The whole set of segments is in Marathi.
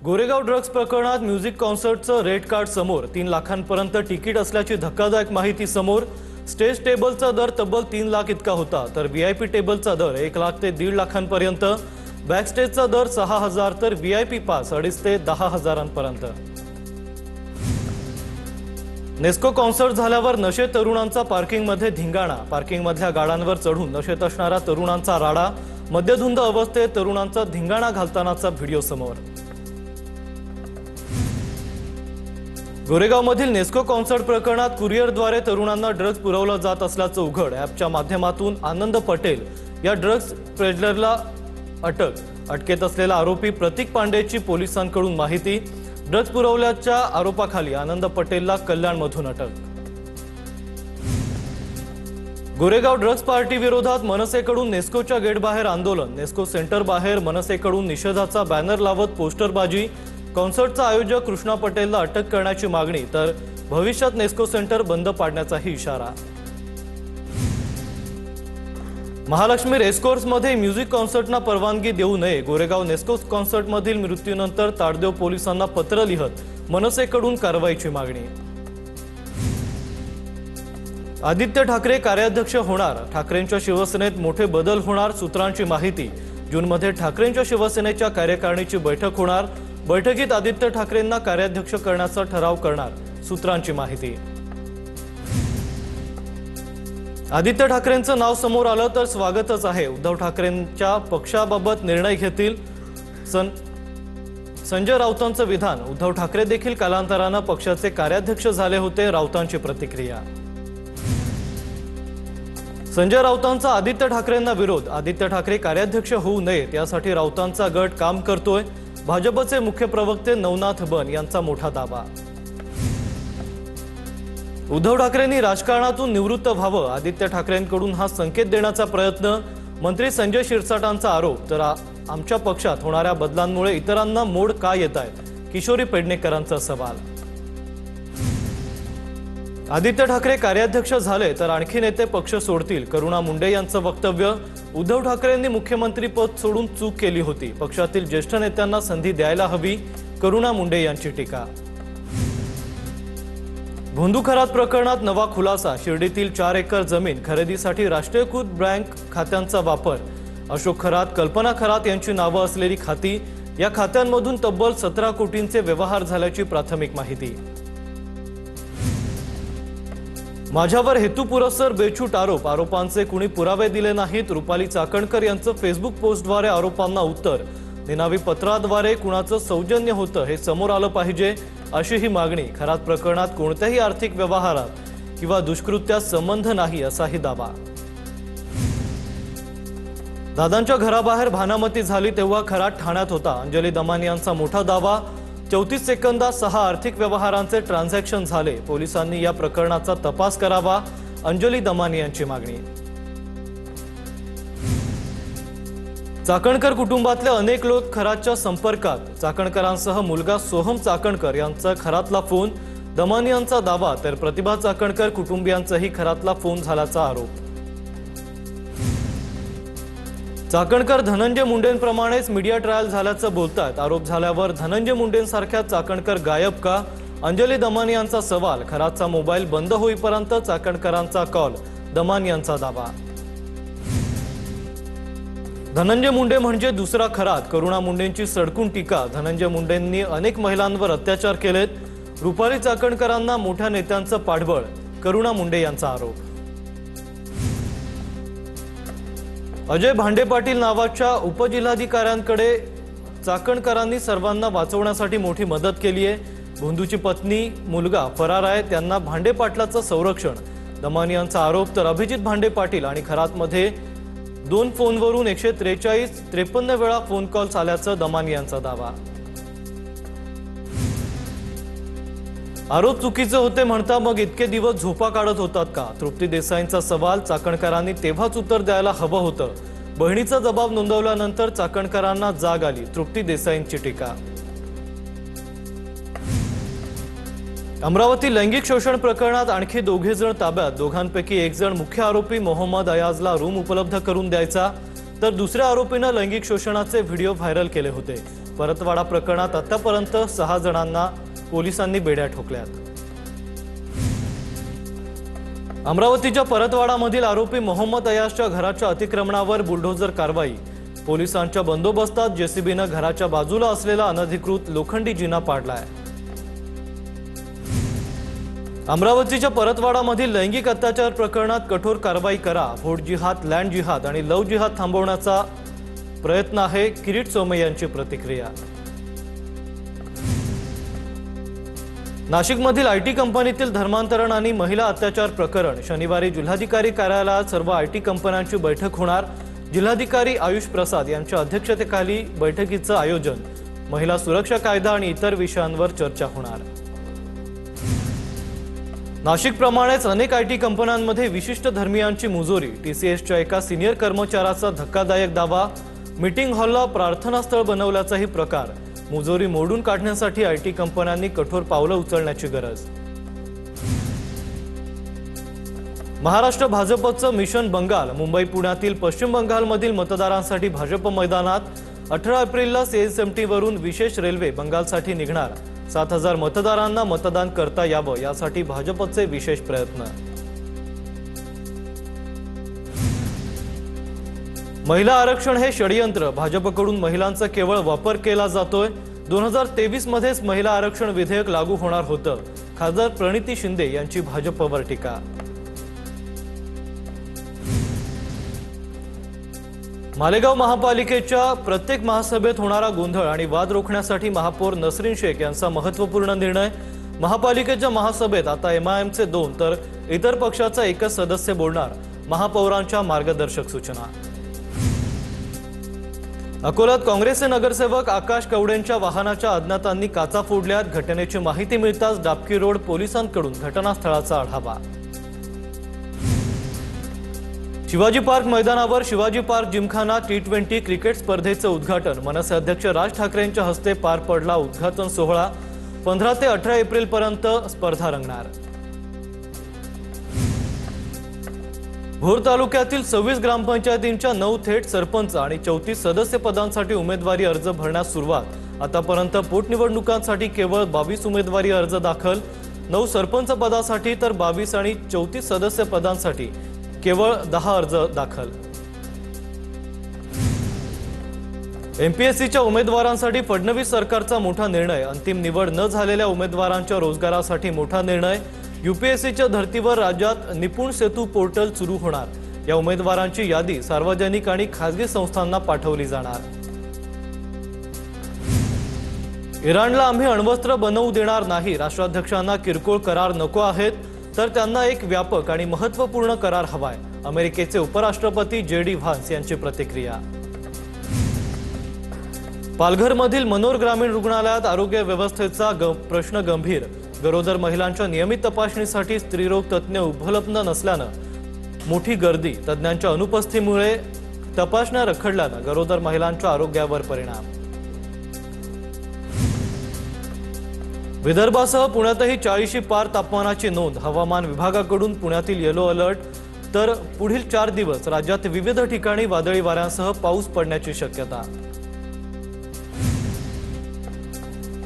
गोरेगाव ड्रग्स प्रकरणात म्युझिक कॉन्सर्टचं रेड कार्ड समोर 3 लाखांपर्यंत तिकीट असल्याची धक्कादायक माहिती समोर। स्टेज टेबलचा दर तब्बल 3 लाख इतका होता, तर व्हीआयपी टेबलचा दर 1 लाख ते 1.5 लाखांपर्यंत, बॅकस्टेजचा दर 6,000 तर व्हीआयपी पास 2.5 ते 10,000पर्यंत। नेस्को कॉन्सर्ट झाल्यावर नशे तरुणांचा पार्किंगमध्ये धिंगाणा। पार्किंगमधल्या गाड्यांवर चढून नशेत असणारा तरुणांचा राडा। मद्यधुंद अवस्थेत तरुणांचा धिंगाणा घालतानाचा व्हिडिओ समोर। गोरेगावमधील नेस्को कॉन्सर्ट प्रकरणात कुरिअरद्वारे तरुणांना ड्रग्ज पुरवला जात असल्याचं उघड। ॲपच्या माध्यमातून आनंद पटेल या ड्रग्ज पेडलरला अटकेत असलेला आरोपी प्रतीक पांडेची पोलिसांकडून माहिती। ड्रग्ज पुरवल्याच्या आरोपाखाली आनंद पटेलला कल्याणमधून अटक। गोरेगाव ड्रग्ज पार्टी विरोधात मनसेकडून नेस्कोच्या गेटबाहेर आंदोलन। नेस्को सेंटर बाहेर मनसेकडून निषेधाचा बॅनर लावत पोस्टरबाजी। कॉन्सर्टचा आयोजक कृष्णा पटेलला अटक करण्याची मागणी, तर भविष्यात नेस्को सेंटर बंद पाडण्याचाही इशारा। महालक्ष्मी रेसकोर्समध्ये म्युझिक कॉन्सर्टना परवानगी देऊ नये। गोरेगाव नेस्को कॉन्सर्टमधील मृत्यूनंतर ताडदेव पोलिसांना पत्र लिहत मनसेकडून कारवाईची मागणी। आदित्य ठाकरे कार्याध्यक्ष होणार। ठाकरेंच्या शिवसेनेत मोठे बदल होणार, सूत्रांची माहिती। जूनमध्ये ठाकरेंच्या शिवसेनेच्या कार्यकारिणीची बैठक होणार। बैठकीत आदित्य ठाकरेंना कार्याध्यक्ष करण्याचा ठराव करणार, सूत्रांची माहिती। आदित्य ठाकरेंचं नाव समोर आलं तर स्वागतच आहे। उद्धव ठाकरेंच्या पक्षाबाबत निर्णय घेतील संजय राऊतांचं विधान। उद्धव ठाकरे देखील कालांतरानं पक्षाचे कार्याध्यक्ष झाले होते, राऊतांची प्रतिक्रिया। संजय राऊतांचा आदित्य ठाकरेंना विरोध। आदित्य ठाकरे कार्याध्यक्ष होऊ नयेत यासाठी राऊतांचा गट काम करतोय। भाजपचे मुख्य प्रवक्ते नवनाथ बन यांचा मोठा दावा। उद्धव ठाकरेंनी राजकारणातून निवृत्त व्हावं, आदित्य ठाकरेंकडून हा संकेत देण्याचा प्रयत्न। मंत्री संजय शिरसाटांचा आरोप, तर आमच्या पक्षात होणाऱ्या बदलांमुळे इतरांना मोड का येत आहेत, किशोरी पेडणेकरांचा सवाल। आदित्य ठाकरे कार्याध्यक्ष झाले तर आणखी नेते पक्ष सोडतील, करुणा मुंडे यांचं वक्तव्य। उद्धव ठाकरेंनी मुख्यमंत्री पद सोडून चूक केली होती, पक्षातील ज्येष्ठ नेत्यांना संधी द्यायला हवी, करुणा मुंडे यांची टीका। भोंदू खरात प्रकरणात नवा खुलासा। शिर्डीतील 4 एकर जमीन खरेदीसाठी राष्ट्रीयकृत बँक खात्यांचा वापर। अशोक खरात, कल्पना खरात यांची नावं असलेली खाती, या खात्यांमधून तब्बल 17 कोटींचे व्यवहार झाल्याची प्राथमिक माहिती। माझ्यावर हेतुपुरस्सर बेछूट आरोप, आरोपांचे कुणी पुरावे दिले नाहीत। रुपाली चाकणकर यांचं फेसबुक पोस्टद्वारे आरोपांना उत्तर। निनावी पत्राद्वारे कुणाचं सौजन्य होतं हे समोर आलं पाहिजे, अशी ही मागणी। खरात प्रकरणात कोणत्याही आर्थिक व्यवहारात किंवा दुष्कृत्यात संबंध नाही, असाही दावा। दादांच्या घराबाहेर भानामती झाली तेव्हा खरात ठाण्यात होता, अंजली दमानी यांचा मोठा दावा। 34 सेकंदात 6 आर्थिक व्यवहारांचे ट्रान्झॅक्शन झाले। पोलिसांनी या प्रकरणाचा तपास करावा, अंजली दमानी यांची मागणी। चाकणकर कुटुंबातले अनेक लोक खरातच्या संपर्कात। चाकणकरांसह मुलगा सोहम चाकणकर यांचा खरातला फोन, दमानी यांचा दावा, तर प्रतिभा चाकणकर कुटुंबियांचाही खरातला फोन झाल्याचा आरोप। चाकणकर धनंजय मुंडेंप्रमाणेच मीडिया ट्रायल झाल्याचं बोलतात। आरोप झाल्यावर धनंजय मुंडेंसारख्या चाकणकर गायब का, अंजली दमानी यांचा सवाल। खरातचा मोबाईल बंद होईपर्यंत चाकणकरांचा कॉल, दमानी यांचा दावा। धनंजय मुंडे म्हणजे दुसरा खरात, करुणा मुंडेंची सडकून टीका। धनंजय मुंडेंनी अनेक महिलांवर अत्याचार केलेत, रुपाली चाकणकरांना मोठ्या नेत्यांचं पाठबळ, करुणा मुंडे यांचा आरोप। अजय भांडे पाटील नावाच्या उपजिल्हाधिकाऱ्यांकडे चाकणकरांनी सर्वांना वाचवण्यासाठी मोठी मदत केली आहे। भोंदूची पत्नी, मुलगा फरार आहे, त्यांना भांडे पाटलाचं संरक्षण, दमानी यांचा आरोप। तर अभिजित भांडे पाटील आणि खरातमध्ये 2 फोनवरून 143-53 वेळा फोन कॉल्स आल्याचं दमानी यांचा दावा। आरोप चुकीचे होते म्हणता मग इतके दिवस झोपा काढत होतात का, तृप्ती देसाईंचा सवाल। चाकणकरांनी तेव्हाच उत्तर द्यायला हवं होतं, बहिणीचा जबाब नोंदवल्यानंतर चाकणकरांना जाग आली, तृप्ती देसाईंची टीका। अमरावती लैंगिक शोषण प्रकरणात आणखी 2 जण ताब्यात। दोघांपैकी एक जण मुख्य आरोपी मोहम्मद अयाजला रूम उपलब्ध करून द्यायचा, तर दुसऱ्या आरोपीनं लैंगिक शोषणाचे व्हिडिओ व्हायरल केले होते। परतवाडा प्रकरणात आतापर्यंत 6 जणांना पोलिसांनी बेड्या ठोकल्यात। अमरावतीच्या परतवाडामधील आरोपी मोहम्मद अयाशच्या घराच्या अतिक्रमणावर बुलडोझर कारवाई। पोलिसांच्या बंदोबस्तात जेसीबीने घराच्या बाजूला असलेला अनधिकृत लोखंडी जिना पाडलाय। अमरावतीच्या परतवाडामधील लैंगिक अत्याचार प्रकरणात कठोर कारवाई करा। व्होट जिहाद, लँड जिहाद आणि लव्ह जिहाद थांबवण्याचा प्रयत्न आहे, किरीट सोमय्या यांची प्रतिक्रिया। नाशिकमधील आयटी कंपनीतील धर्मांतरण आणि महिला अत्याचार प्रकरण। शनिवारी जिल्हाधिकारी कार्यालयात सर्व आयटी कंपन्यांची बैठक होणार। जिल्हाधिकारी आयुष प्रसाद यांच्या अध्यक्षतेखाली बैठकीचं आयोजन। महिला सुरक्षा कायदा आणि इतर विषयांवर चर्चा होणार। नाशिकप्रमाणेच अनेक आयटी कंपन्यांमध्ये विशिष्ट धर्मियांची मुजोरी। टीसीएसच्या एका सिनियर कर्मचाऱ्याचा धक्कादायक दावा। मीटिंग हॉलला प्रार्थनास्थळ बनवल्याचाही प्रकार। मुजोरी मोडून काढण्यासाठी आयटी कंपन्यांनी कठोर पावलं उचलण्याची गरज। महाराष्ट्र भाजपचं मिशन बंगाल। मुंबई पुण्यातील पश्चिम बंगालमधील मतदारांसाठी भाजप मैदानात 18 एप्रिलला सीएसएमटी वरून विशेष रेल्वे बंगालसाठी निघणार। 7000 मतदारांना मतदान करता यावं यासाठी भाजपचे विशेष प्रयत्न। महिला आरक्षण हे षडयंत्र। भाजपकडून महिलांचा केवळ वापर केला जातोय। 2023 मध्येच महिला आरक्षण विधेयक लागू होणार होतं। खासदार प्रणिती शिंदे यांची भाजपवर टीका। मालेगाव महापालिकेच्या प्रत्येक महासभेत होणारा गोंधळ आणि वाद रोखण्यासाठी महापौर नसरीन शेख यांचा महत्त्वपूर्ण निर्णय। महापालिकेच्या महासभेत आता एमआयएमचे 2 तर इतर पक्षाचा एकच सदस्य बोलणार। महापौरांच्या मार्गदर्शक सूचना। अकोल्यात काँग्रेसचे नगरसेवक आकाश कवडेंच्या वाहनाच्या अज्ञातांनी काचा फोडल्यात। घटनेची माहिती मिळताच डाबकी रोड पोलिसांकडून घटनास्थळाचा आढावा। शिवाजी पार्क मैदानावर Shivaji park Gymkhana T20 cricket स्पर्धेचं उद्घाटन। मनसे अध्यक्ष राज ठाकरेंच्या हस्ते पार पडला उद्घाटन सोहळा। 15 ते 18 एप्रिल पर्यंत स्पर्धा रंगणार। भोर तालुक्यातील 26 ग्रामपंचायतींच्या 9 थेट सरपंच आणि 34 सदस्य पदांसाठी उमेदवारी अर्ज भरण्यास सुरुवात। आतापर्यंत पोटनिवडणुकांसाठी केवळ 22 उमेदवारी अर्ज दाखल। 9 सरपंच पदासाठी तर 22 आणि 34 सदस्य पदांसाठी केवळ 10 अर्ज दाखल। एमपीएससीच्या उमेदवारांसाठी फडणवीस सरकारचा मोठा निर्णय। अंतिम निवड न झालेल्या उमेदवारांच्या रोजगारासाठी मोठा निर्णय। यूपीएससीच्या धर्तीवर राज्यात निपुण सेतू पोर्टल सुरू होणार। या उमेदवारांची यादी सार्वजनिक आणि खासगी संस्थांना पाठवली जाणार। इराणला आम्ही अण्वस्त्र बनवू देणार नाही। राष्ट्राध्यक्षांना किरकोळ करार नको आहेत, तर त्यांना एक व्यापक आणि महत्त्वपूर्ण करार हवाय। अमेरिकेचे उपराष्ट्रपती JD व्हान्स यांची प्रतिक्रिया। पालघरमधील मनोर ग्रामीण रुग्णालयात आरोग्य व्यवस्थेचा प्रश्न गंभीर। गरोदर महिलांच्या नियमित तपासणीसाठी स्त्रीरोग तज्ज्ञ उपलब्ध नसल्यानं मोठी गर्दी। तज्ज्ञांच्या अनुपस्थितीमुळे तपासण्या रखडल्यानं गरोदर महिलांच्या आरोग्यावर परिणाम। विदर्भासह पुण्यातही 40शी पार तापमानाची नोंद। हवामान विभागाकडून पुण्यातील येलो अलर्ट। तर पुढील 4 दिवस राज्यात विविध ठिकाणी वादळी वाऱ्यांसह पाऊस पडण्याची शक्यता।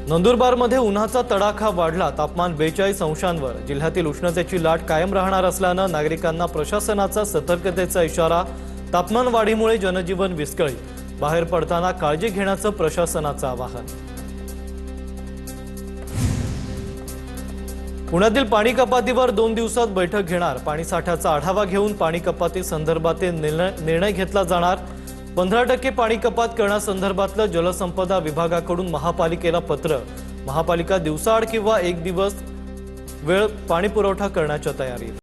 नंदुरबारमध्ये उन्हाचा तडाखा वाढला। तापमान 42 अंशांवर। जिल्ह्यातील उष्णतेची लाट कायम राहणार असल्यानं नागरिकांना प्रशासनाचा सतर्कतेचा इशारा। तापमान वाढीमुळे जनजीवन विस्कळीत। बाहेर पडताना काळजी घेण्याचं प्रशासनाचं आवाहन। पुण्यातील पाणी कपातीवर 2 दिवसात बैठक घेणार। पाणी साठ्याचा आढावा घेऊन पाणी कपाती संदर्भातील निर्णय घेतला जाणार। 15% पाणी कपात करण्यासंदर्भातलं जलसंपदा विभागाकडून महापालिकेला पत्र। महापालिका दिवसाआड किंवा 1 दिवस वेळ पाणी पुरवठा करण्याच्या तयारीत।